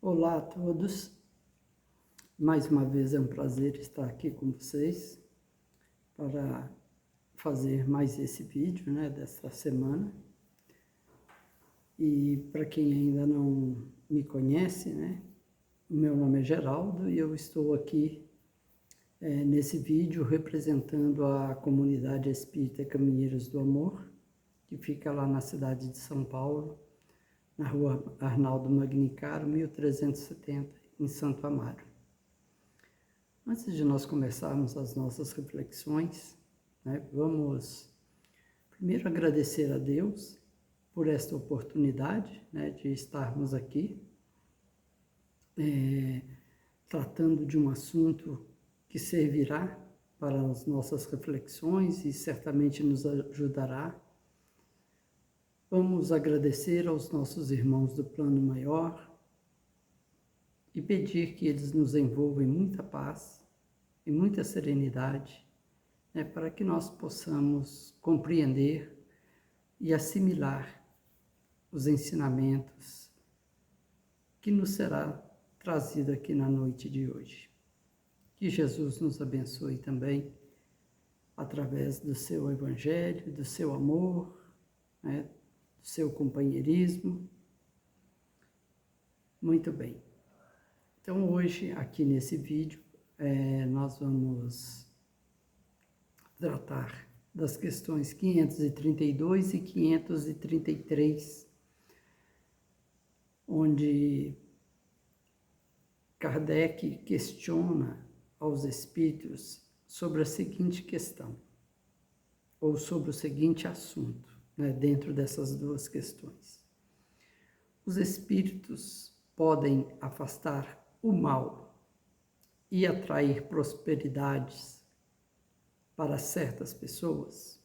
Olá a todos, mais uma vez é um prazer estar aqui com vocês para fazer mais esse vídeo, desta semana. E para quem ainda não me conhece, o meu nome é Geraldo e eu estou aqui nesse vídeo representando a comunidade espírita Caminheiros do Amor, que fica lá na cidade de São Paulo, na rua Arnaldo Magnicaro, 1370, em Santo Amaro. Antes de nós começarmos as nossas reflexões, vamos primeiro agradecer a Deus por esta oportunidade de estarmos aqui, tratando de um assunto que servirá para as nossas reflexões e certamente nos ajudará. Vamos agradecer aos nossos irmãos do plano maior e pedir que eles nos envolvam em muita paz, em muita serenidade, para que nós possamos compreender e assimilar os ensinamentos que nos será trazido aqui na noite de hoje. Que Jesus nos abençoe também através do seu evangelho, do seu amor, do seu companheirismo. Muito bem. Então hoje, aqui nesse vídeo, nós vamos tratar das questões 532 e 533, onde Kardec questiona aos espíritos sobre a seguinte questão, ou sobre o seguinte assunto, dentro dessas duas questões. Os espíritos podem afastar o mal e atrair prosperidades para certas pessoas?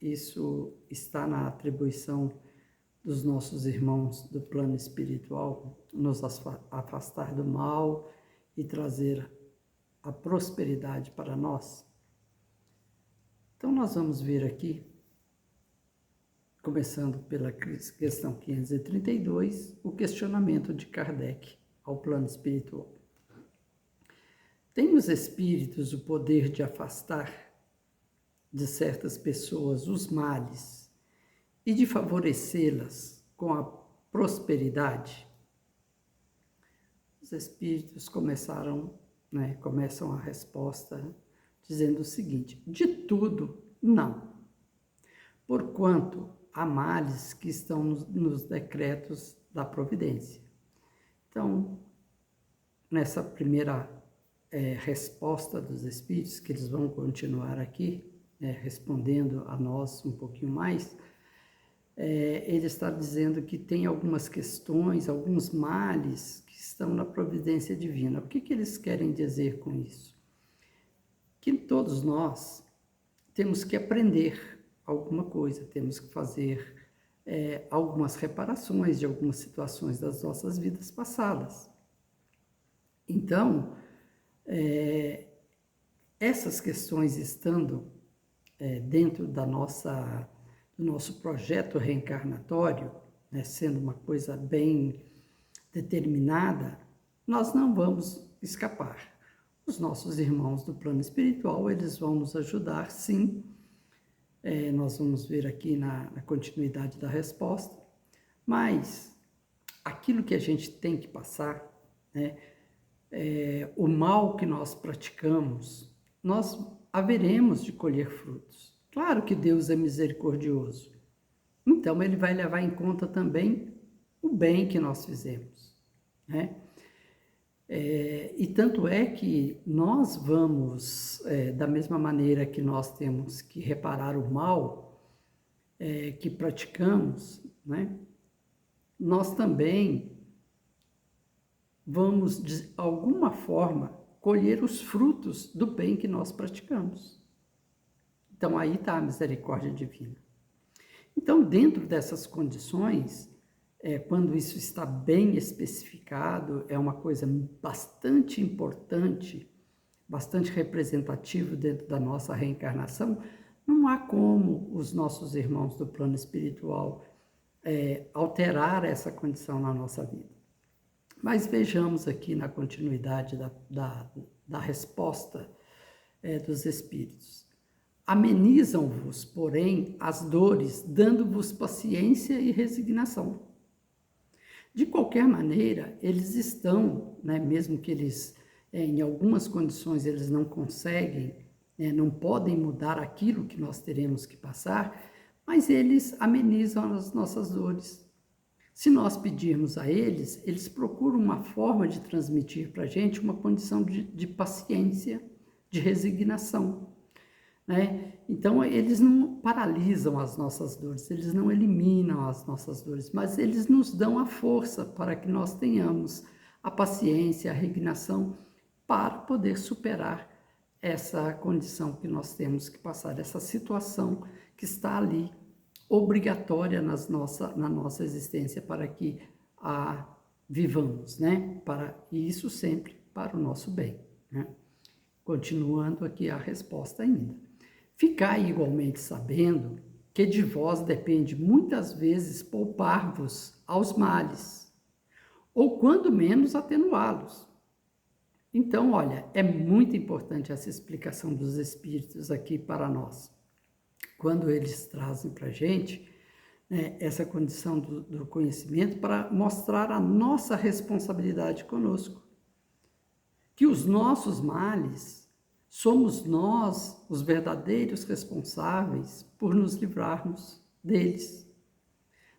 Isso está na atribuição dos nossos irmãos do plano espiritual, nos afastar do mal e trazer a prosperidade para nós? Então nós vamos ver aqui, começando pela questão 532, o questionamento de Kardec ao plano espiritual. Tem os espíritos o poder de afastar de certas pessoas os males e de favorecê-las com a prosperidade? Os espíritos começam a resposta dizendo o seguinte: de tudo, não. Porquanto há males que estão nos decretos da providência. Então, nessa primeira resposta dos espíritos, que eles vão continuar aqui, respondendo a nós um pouquinho mais, ele está dizendo que tem algumas questões, alguns males que estão na providência divina. O que eles querem dizer com isso? Que todos nós temos que aprender alguma coisa, temos que fazer algumas reparações de algumas situações das nossas vidas passadas. Então, essas questões estando dentro do nosso projeto reencarnatório, sendo uma coisa bem determinada, nós não vamos escapar. Os nossos irmãos do plano espiritual, eles vão nos ajudar, sim. Nós vamos ver aqui na continuidade da resposta, mas aquilo que a gente tem que passar, o mal que nós praticamos, nós haveremos de colher frutos. Claro que Deus é misericordioso, então Ele vai levar em conta também o bem que nós fizemos, e tanto é que nós vamos, da mesma maneira que nós temos que reparar o mal que praticamos, nós também vamos, de alguma forma, colher os frutos do bem que nós praticamos. Então, aí está a misericórdia divina. Então, dentro dessas condições, quando isso está bem especificado, é uma coisa bastante importante, bastante representativo dentro da nossa reencarnação, não há como os nossos irmãos do plano espiritual alterar essa condição na nossa vida. Mas vejamos aqui na continuidade da resposta dos Espíritos. Amenizam-vos, porém, as dores, dando-vos paciência e resignação. De qualquer maneira, eles estão, né, mesmo que eles, em algumas condições, eles não conseguem, não podem mudar aquilo que nós teremos que passar, mas eles amenizam as nossas dores. Se nós pedirmos a eles, eles procuram uma forma de transmitir para a gente uma condição de paciência, de resignação, né? Então, eles não paralisam as nossas dores, eles não eliminam as nossas dores, mas eles nos dão a força para que nós tenhamos a paciência, a resignação para poder superar essa condição que nós temos que passar, essa situação que está ali, obrigatória na nossa existência para que a vivamos, né? E isso sempre para o nosso bem, né? Continuando aqui a resposta ainda. Ficai igualmente sabendo que de vós depende muitas vezes poupar-vos aos males, ou quando menos atenuá-los. Então, olha, é muito importante essa explicação dos Espíritos aqui para nós. Quando eles trazem para a gente, né, essa condição do conhecimento para mostrar a nossa responsabilidade conosco. Que os nossos males, somos nós os verdadeiros responsáveis por nos livrarmos deles.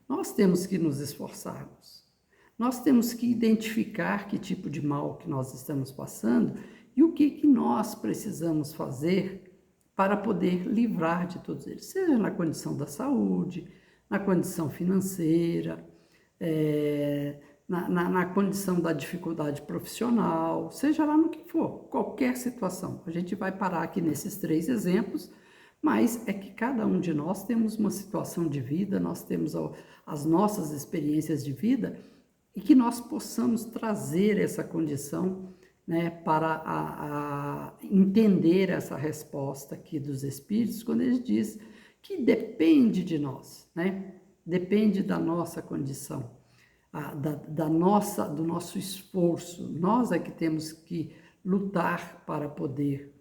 Nós temos que nos esforçarmos. Nós temos que identificar que tipo de mal que nós estamos passando e o que nós precisamos fazer para poder livrar de todos eles, seja na condição da saúde, na condição financeira, na condição da dificuldade profissional, seja lá no que for, qualquer situação. A gente vai parar aqui nesses 3 exemplos, mas é que cada um de nós temos uma situação de vida, nós temos as nossas experiências de vida e que nós possamos trazer essa condição, né, para entender essa resposta aqui dos Espíritos, quando ele diz que depende de nós, né? Depende da nossa condição, do nosso esforço. Nós é que temos que lutar para poder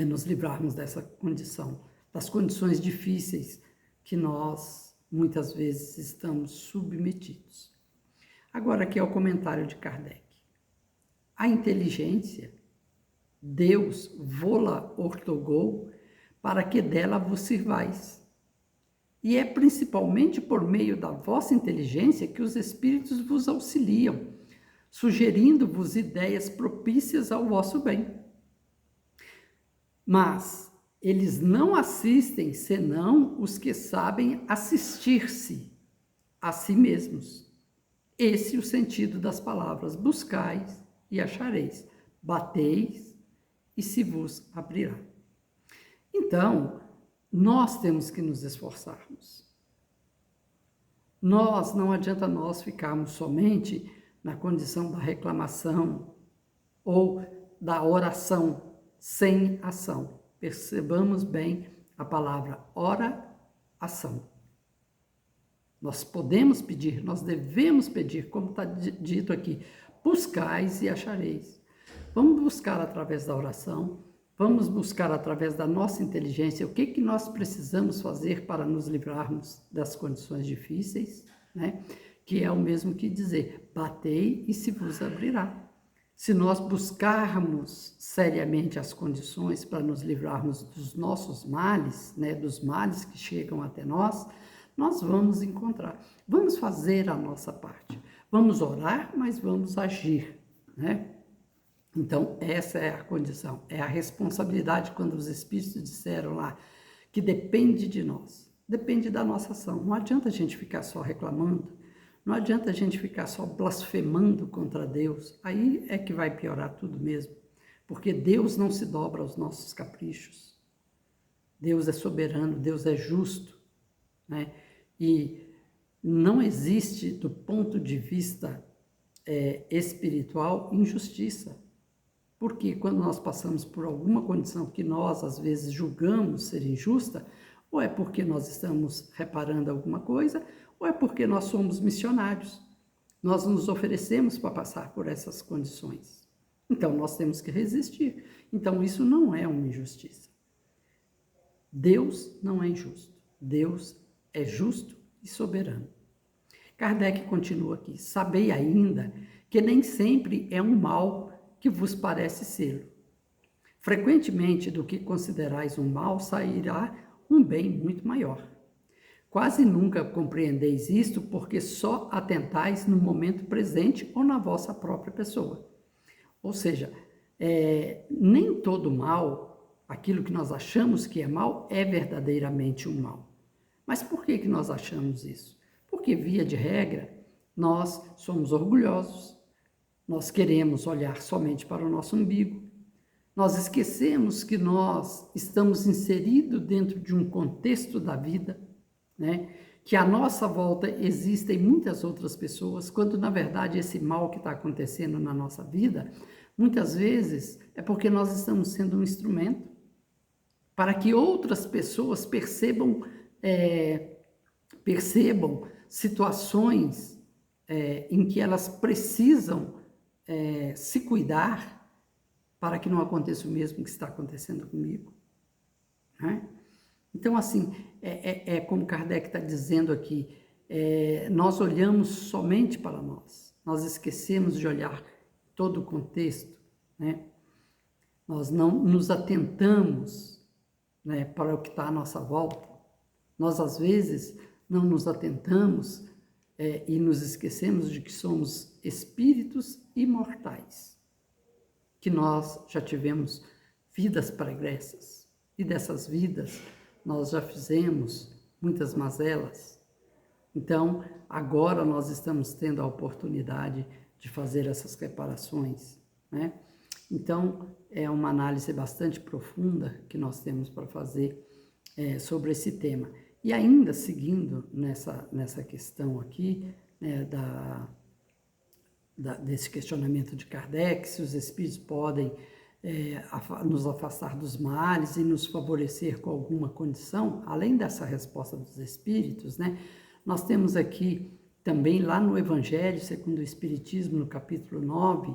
nos livrarmos dessa condição, das condições difíceis que nós muitas vezes estamos submetidos. Agora aqui é o comentário de Kardec. A inteligência, Deus vô-la ortogou para que dela vos sirvais. E é principalmente por meio da vossa inteligência que os Espíritos vos auxiliam, sugerindo-vos ideias propícias ao vosso bem. Mas eles não assistem senão os que sabem assistir-se a si mesmos. Esse é o sentido das palavras: buscais e achareis, bateis e se vos abrirá. Então, nós temos que nos esforçarmos. Não adianta nós ficarmos somente na condição da reclamação ou da oração sem ação. Percebamos bem a palavra oração. Nós podemos pedir, nós devemos pedir, como está dito aqui, buscais e achareis. Vamos buscar através da oração, vamos buscar através da nossa inteligência o que nós precisamos fazer para nos livrarmos das condições difíceis, né? Que é o mesmo que dizer, batei e se vos abrirá. Se nós buscarmos seriamente as condições para nos livrarmos dos nossos males, né, dos males que chegam até nós vamos encontrar. Vamos fazer a nossa parte. Vamos orar, mas vamos agir, né? Então, essa é a condição, é a responsabilidade quando os Espíritos disseram lá que depende de nós, depende da nossa ação. Não adianta a gente ficar só reclamando, não adianta a gente ficar só blasfemando contra Deus, aí é que vai piorar tudo mesmo, porque Deus não se dobra aos nossos caprichos. Deus é soberano, Deus é justo, né? E não existe, do ponto de vista espiritual, injustiça. Porque quando nós passamos por alguma condição que nós, às vezes, julgamos ser injusta, ou é porque nós estamos reparando alguma coisa, ou é porque nós somos missionários. Nós nos oferecemos para passar por essas condições. Então, nós temos que resistir. Então, isso não é uma injustiça. Deus não é injusto. Deus é justo e soberano. Kardec continua aqui. Sabei ainda que nem sempre é um mal que vos parece ser. Frequentemente, do que considerais um mal, sairá um bem muito maior. Quase nunca compreendeis isto porque só atentais no momento presente ou na vossa própria pessoa. Ou seja, nem todo mal, aquilo que nós achamos que é mal, é verdadeiramente um mal. Mas por que nós achamos isso? Porque, via de regra, nós somos orgulhosos, nós queremos olhar somente para o nosso umbigo, nós esquecemos que nós estamos inseridos dentro de um contexto da vida, né? Que à nossa volta existem muitas outras pessoas, quando na verdade esse mal que está acontecendo na nossa vida, muitas vezes é porque nós estamos sendo um instrumento para que outras pessoas percebam situações em que elas precisam se cuidar para que não aconteça o mesmo que está acontecendo comigo, né? Então, assim, como Kardec está dizendo aqui, nós olhamos somente para nós esquecemos de olhar todo o contexto, né? Nós não nos atentamos, né, para o que está à nossa volta. Nós, às vezes, não nos atentamos e nos esquecemos de que somos espíritos imortais, que nós já tivemos vidas pregressas, e dessas vidas nós já fizemos muitas mazelas. Então, agora nós estamos tendo a oportunidade de fazer essas reparações, né? Então, é uma análise bastante profunda que nós temos para fazer sobre esse tema. E ainda seguindo nessa questão aqui, né, desse questionamento de Kardec, se os espíritos podem nos afastar dos males e nos favorecer com alguma condição, além dessa resposta dos espíritos, né, nós temos aqui também lá no Evangelho, segundo o Espiritismo, no capítulo 9,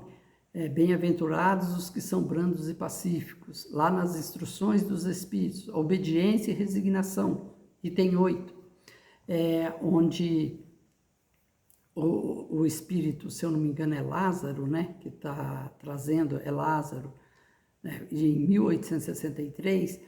bem-aventurados os que são brandos e pacíficos, lá nas instruções dos espíritos, obediência e resignação, item 8, onde o espírito, se eu não me engano, é Lázaro, né, que está trazendo, é Lázaro, né, em 1863,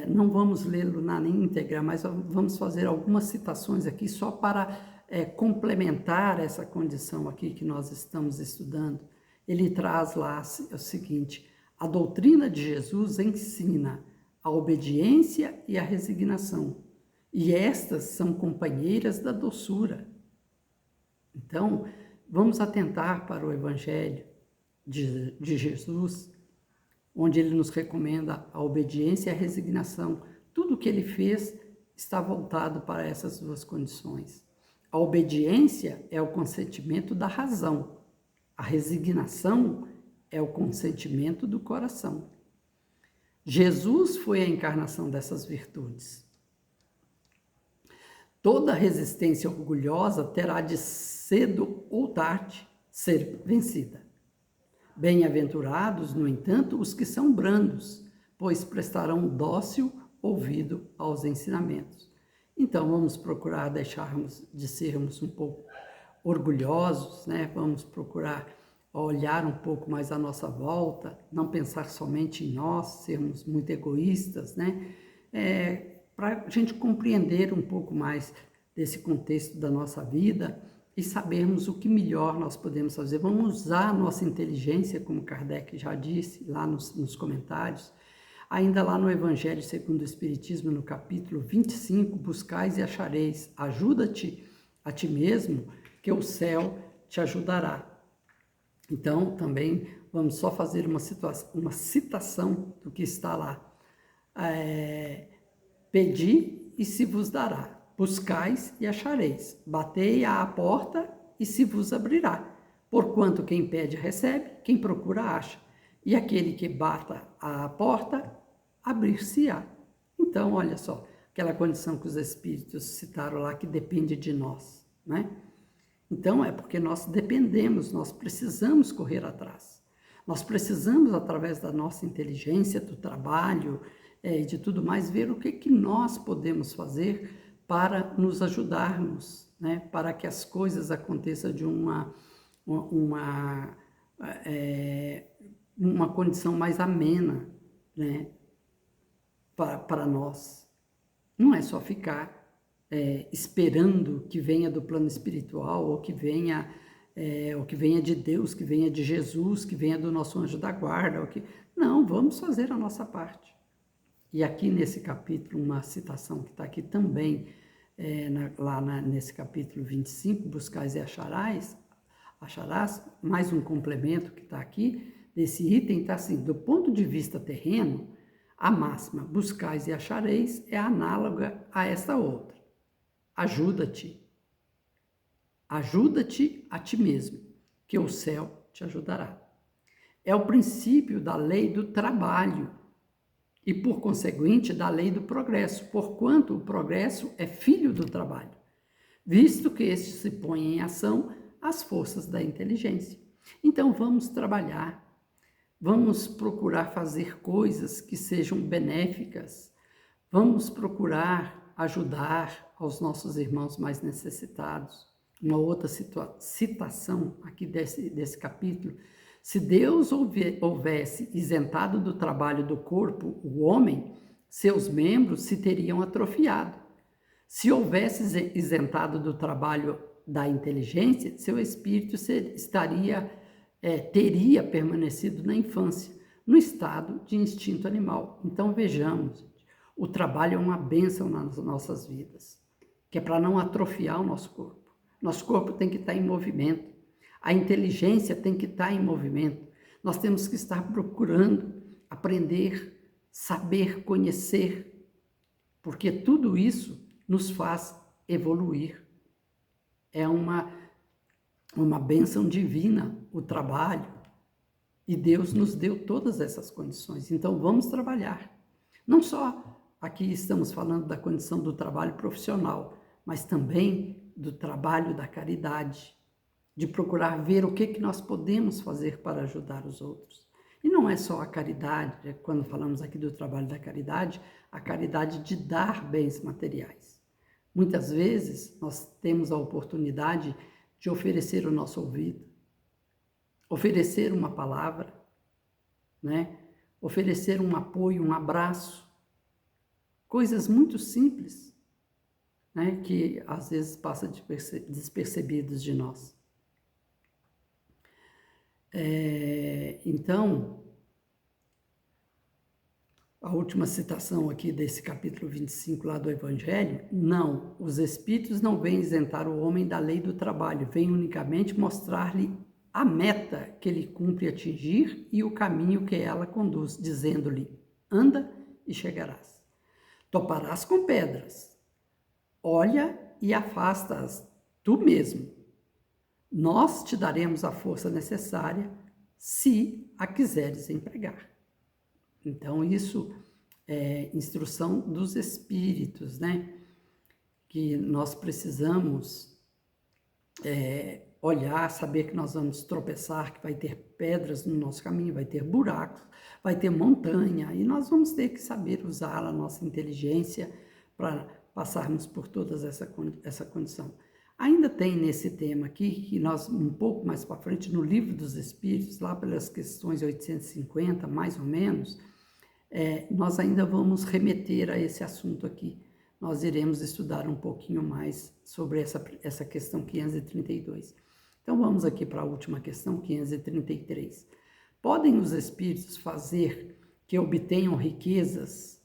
não vamos lê-lo na íntegra, mas vamos fazer algumas citações aqui só para complementar essa condição aqui que nós estamos estudando. Ele traz lá o seguinte: a doutrina de Jesus ensina a obediência e a resignação, e estas são companheiras da doçura. Então, vamos atentar para o Evangelho de Jesus, onde ele nos recomenda a obediência e a resignação. Tudo o que ele fez está voltado para essas duas condições. A obediência é o consentimento da razão. A resignação é o consentimento do coração. Jesus foi a encarnação dessas virtudes. Toda resistência orgulhosa terá de cedo ou tarde ser vencida. Bem-aventurados, no entanto, os que são brandos, pois prestarão dócil ouvido aos ensinamentos. Então, vamos procurar deixarmos de sermos um pouco orgulhosos, né? Vamos procurar olhar um pouco mais à nossa volta, não pensar somente em nós, sermos muito egoístas, né? Para a gente compreender um pouco mais desse contexto da nossa vida e sabermos o que melhor nós podemos fazer. Vamos usar a nossa inteligência, como Kardec já disse lá nos comentários. Ainda lá no Evangelho segundo o Espiritismo, no capítulo 25, buscais e achareis, ajuda-te a ti mesmo, que o céu te ajudará. Então, também vamos só fazer uma citação do que está lá. Pedi e se vos dará, buscais e achareis, batei à porta e se vos abrirá. Porquanto quem pede recebe, quem procura acha, e aquele que bata à porta, abrir-se-á. Então, olha só, aquela condição que os espíritos citaram lá, que depende de nós, né? Então, é porque nós dependemos, nós precisamos correr atrás. Nós precisamos, através da nossa inteligência, do trabalho e de tudo mais, ver o que nós podemos fazer para nos ajudarmos, né? Para que as coisas aconteçam de uma condição mais amena, né? Para nós. Não é só ficar esperando que venha do plano espiritual, ou que venha de Deus, que venha de Jesus, que venha do nosso anjo da guarda. Não, vamos fazer a nossa parte. E aqui nesse capítulo, uma citação que está aqui também, nesse capítulo 25, buscais e acharás, mais um complemento que está aqui, desse item está assim: do ponto de vista terreno, a máxima buscais e achareis é análoga a esta outra. Ajuda-te a ti mesmo, que o céu te ajudará. É o princípio da lei do trabalho e, por conseguinte, da lei do progresso, porquanto o progresso é filho do trabalho, visto que este se põe em ação as forças da inteligência. Então, vamos trabalhar, vamos procurar fazer coisas que sejam benéficas, vamos procurar ajudar aos nossos irmãos mais necessitados. Uma outra citação aqui desse capítulo: se Deus houvesse isentado do trabalho do corpo o homem, seus membros se teriam atrofiado. Se houvesse isentado do trabalho da inteligência, seu espírito teria permanecido na infância, no estado de instinto animal. Então vejamos, o trabalho é uma bênção nas nossas vidas, que é para não atrofiar o nosso corpo. Nosso corpo tem que estar em movimento, a inteligência tem que estar em movimento. Nós temos que estar procurando aprender, saber, conhecer, porque tudo isso nos faz evoluir. É uma bênção divina o trabalho, e Deus nos deu todas essas condições. Então vamos trabalhar. Não só aqui estamos falando da condição do trabalho profissional, mas também do trabalho da caridade, de procurar ver o que nós podemos fazer para ajudar os outros. E não é só a caridade, quando falamos aqui do trabalho da caridade, a caridade de dar bens materiais. Muitas vezes nós temos a oportunidade de oferecer o nosso ouvido, oferecer uma palavra, né? Oferecer um apoio, um abraço, coisas muito simples, né? Que às vezes passam despercebidos de nós. Então, a última citação aqui desse capítulo 25 lá do Evangelho: não, os Espíritos não vêm isentar o homem da lei do trabalho, vêm unicamente mostrar-lhe a meta que ele cumpre atingir e o caminho que ela conduz, dizendo-lhe: anda e chegarás. Toparás com pedras, olha e afasta-as tu mesmo. Nós te daremos a força necessária se a quiseres empregar. Então, isso é instrução dos Espíritos, né? Que nós precisamos olhar, saber que nós vamos tropeçar, que vai ter pedras no nosso caminho, vai ter buracos, vai ter montanha, e nós vamos ter que saber usar a nossa inteligência para passarmos por toda essa condição. Ainda tem nesse tema aqui, que nós, um pouco mais para frente, no Livro dos Espíritos, lá pelas questões 850, mais ou menos, nós ainda vamos remeter a esse assunto aqui. Nós iremos estudar um pouquinho mais sobre essa questão 532. Então, vamos aqui para a última questão, 533. Podem os Espíritos fazer que obtenham riquezas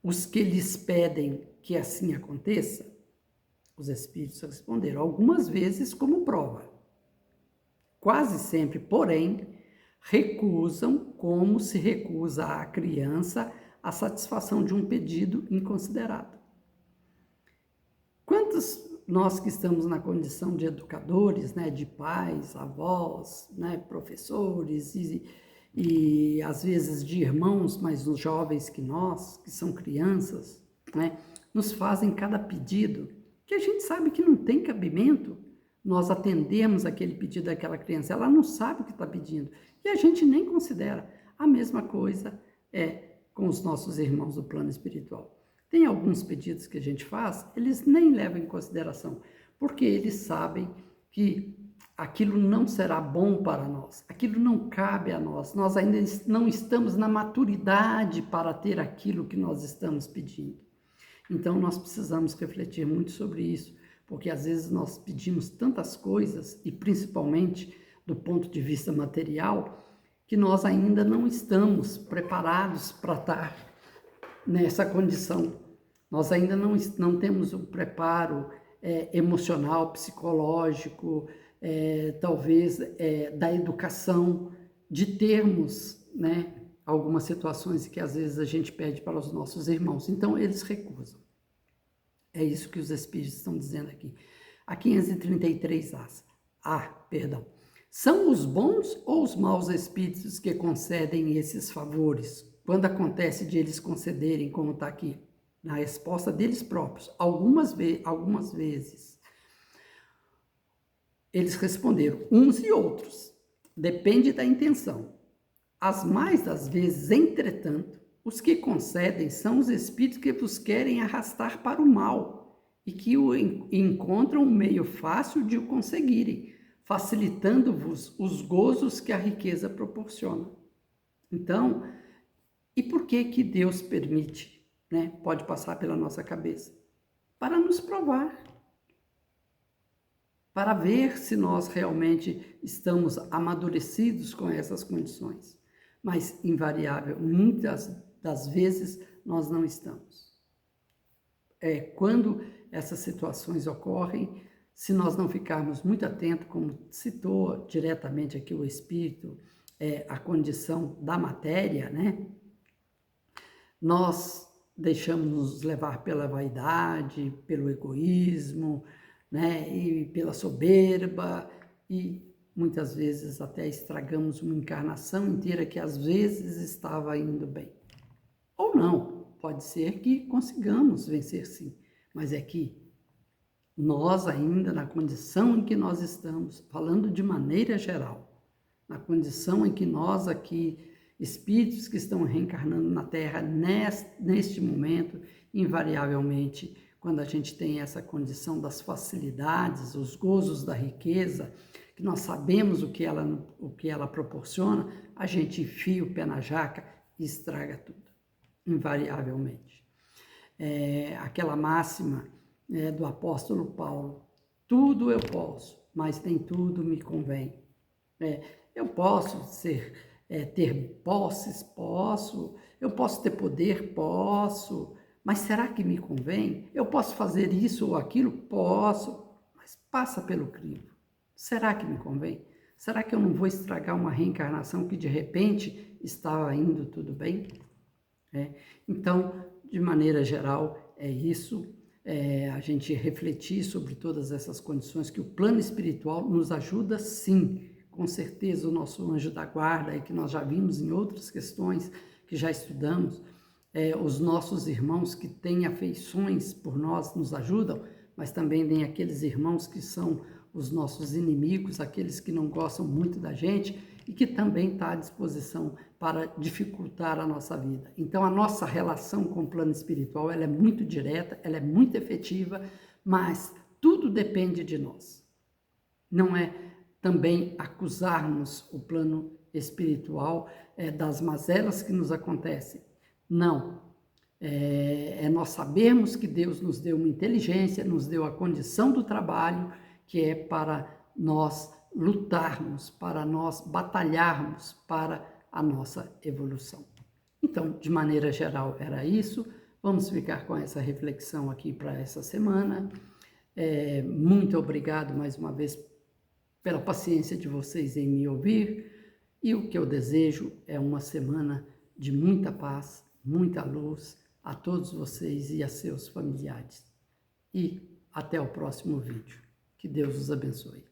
os que lhes pedem que assim aconteça? Os Espíritos responderam: algumas vezes como prova. Quase sempre, porém, recusam como se recusa à criança a satisfação de um pedido inconsiderado. Quantos nós que estamos na condição de educadores, né, de pais, avós, né, professores e às vezes de irmãos mais jovens que nós, que são crianças, né, nos fazem cada pedido que a gente sabe que não tem cabimento, nós atendemos aquele pedido daquela criança, ela não sabe o que está pedindo, e a gente nem considera. A mesma coisa é com os nossos irmãos do plano espiritual. Tem alguns pedidos que a gente faz, eles nem levam em consideração, porque eles sabem que aquilo não será bom para nós, aquilo não cabe a nós ainda não estamos na maturidade para ter aquilo que nós estamos pedindo. Então, nós precisamos refletir muito sobre isso, porque às vezes nós pedimos tantas coisas, e principalmente do ponto de vista material, que nós ainda não estamos preparados para estar nessa condição. Nós ainda não temos o preparo emocional, psicológico, talvez da educação, de termos, né, algumas situações que às vezes a gente pede para os nossos irmãos. Então, eles recusam. É isso que os Espíritos estão dizendo aqui. A 533 perdão. São os bons ou os maus espíritos que concedem esses favores? Quando acontece de eles concederem, como está aqui, na resposta deles próprios, algumas vezes, eles responderam, uns e outros, depende da intenção. As mais das vezes, entretanto, os que concedem são os espíritos que vos querem arrastar para o mal e que encontram um meio fácil de o conseguirem, facilitando-vos os gozos que a riqueza proporciona. Então, e por que Deus permite, né? Pode passar pela nossa cabeça? Para nos provar, para ver se nós realmente estamos amadurecidos com essas condições. Mas, invariável, muitas das vezes nós não estamos. Quando essas situações ocorrem, se nós não ficarmos muito atentos, como citou diretamente aqui o Espírito, a condição da matéria, né? Nós deixamos nos levar pela vaidade, pelo egoísmo, né? E pela soberba, e muitas vezes até estragamos uma encarnação inteira que às vezes estava indo bem. Ou não, pode ser que consigamos vencer sim, mas é que nós ainda, na condição em que nós estamos, falando de maneira geral, na condição em que nós aqui, espíritos que estão reencarnando na Terra neste momento, invariavelmente, quando a gente tem essa condição das facilidades, os gozos da riqueza, que nós sabemos o que ela proporciona, a gente enfia o pé na jaca e estraga tudo, invariavelmente. Aquela máxima do apóstolo Paulo, tudo eu posso, mas nem tudo me convém. Eu posso ter posses, posso, eu posso ter poder, posso, mas será que me convém? Eu posso fazer isso ou aquilo? Posso, mas passa pelo crivo. Será que me convém? Será que eu não vou estragar uma reencarnação que de repente estava indo tudo bem? Então, de maneira geral, é isso. A gente refletir sobre todas essas condições que o plano espiritual nos ajuda sim, com certeza o nosso anjo da guarda, que nós já vimos em outras questões que já estudamos, os nossos irmãos que têm afeições por nós nos ajudam, mas também tem aqueles irmãos que são os nossos inimigos, aqueles que não gostam muito da gente e que também está à disposição para dificultar a nossa vida. Então, a nossa relação com o plano espiritual, ela é muito direta, ela é muito efetiva, mas tudo depende de nós. Não é também acusarmos o plano espiritual das mazelas que nos acontecem. Não. Nós sabermos que Deus nos deu uma inteligência, nos deu a condição do trabalho, que é para nós lutarmos, para nós batalharmos para a nossa evolução. Então, de maneira geral, era isso. Vamos ficar com essa reflexão aqui para essa semana. Muito obrigado mais uma vez pela paciência de vocês em me ouvir. E o que eu desejo é uma semana de muita paz, muita luz a todos vocês e a seus familiares. E até o próximo vídeo. Que Deus os abençoe.